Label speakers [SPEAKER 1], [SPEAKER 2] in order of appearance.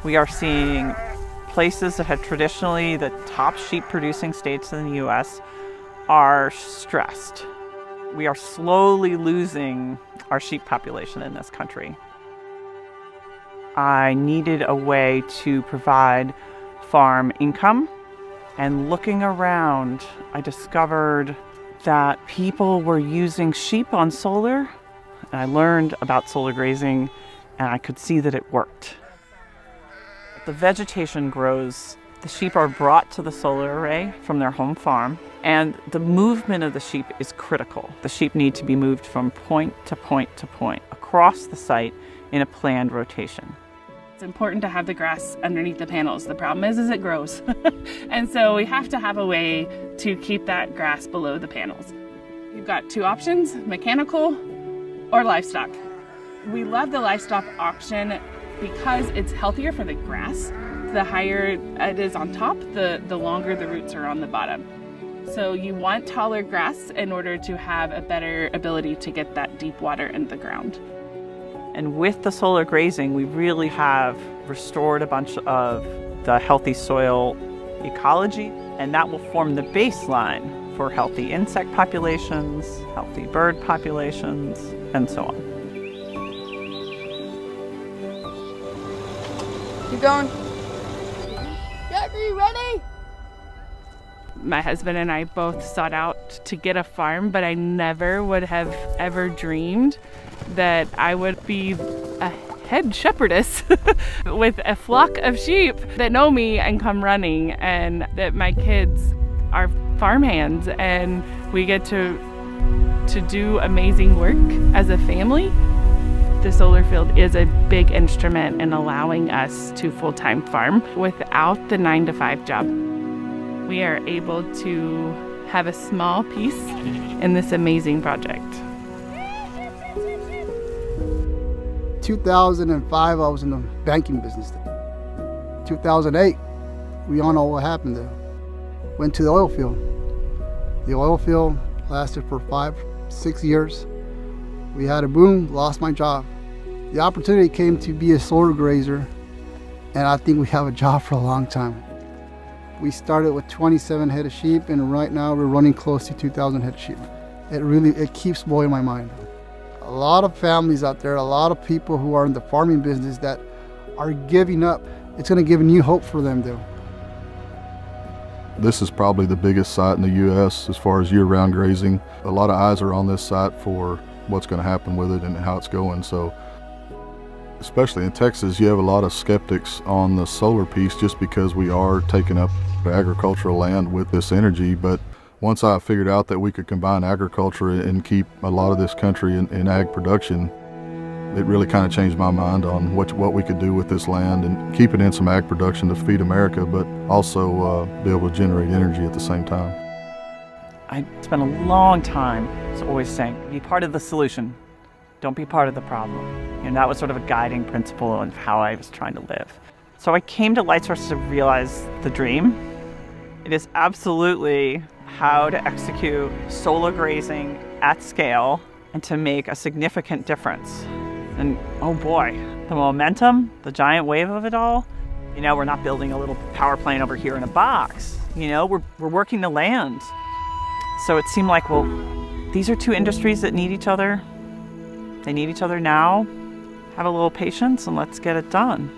[SPEAKER 1] We are seeing places that had traditionally the top sheep producing states in the US are stressed. We are slowly losing our sheep population in this country. I needed a way to provide farm income, and looking around, I discovered that people were using sheep on solar, and I learned about solar grazing, and I could see that it worked. The vegetation grows. The sheep are brought to the solar array from their home farm, and the movement of the sheep is critical. The sheep need to be moved from point to point to point across the site in a planned rotation.
[SPEAKER 2] It's important to have the grass underneath the panels. The problem is it grows. And so we have to have a way to keep that grass below the panels. You've got two options, mechanical or livestock. We love the livestock option because it's healthier for the grass. The higher it is on top, the longer the roots are on the bottom. So you want taller grass in order to have a better ability to get that deep water in the ground.
[SPEAKER 1] And with the solar grazing, we really have restored a bunch of the healthy soil ecology, and that will form the baseline for healthy insect populations, healthy bird populations, and so on.
[SPEAKER 3] Keep going. Jack, are you ready?
[SPEAKER 2] My husband and I both sought out to get a farm, but I never would have ever dreamed that I would be a head shepherdess with a flock of sheep that know me and come running, and that my kids are farmhands and we get to do amazing work as a family. The solar field is a big instrument in allowing us to full-time farm without the 9-to-5 job. We are able to have a small piece in this amazing project.
[SPEAKER 4] 2005, I was in the banking business. 2008, we all know what happened there. Went to the oil field. The oil field lasted for 5-6 years. We had a boom, lost my job. The opportunity came to be a solar grazer, and I think we have a job for a long time. We started with 27 head of sheep, and right now we're running close to 2,000 head of sheep. It keeps blowing my mind. A lot of families out there, a lot of people who are in the farming business that are giving up. It's going to give new hope for them, though.
[SPEAKER 5] This is probably the biggest site in the U.S. as far as year-round grazing. A lot of eyes are on this site for what's going to happen with it and how it's going. So, especially in Texas, you have a lot of skeptics on the solar piece just because we are taking up agricultural land with this energy. But once I figured out that we could combine agriculture and keep a lot of this country in ag production, it really kind of changed my mind on what we could do with this land and keep it in some ag production to feed America, but also be able to generate energy at the same time.
[SPEAKER 1] I spent a long time always saying, be part of the solution, don't be part of the problem. And that was sort of a guiding principle of how I was trying to live. So I came to Lightsource to realize the dream. It is absolutely how to execute solar grazing at scale and to make a significant difference. And oh boy, the momentum, the giant wave of it all. You know, we're not building a little power plant over here in a box. You know, we're working the land. So it seemed like, well, these are two industries that need each other. They need each other now. Have a little patience and let's get it done.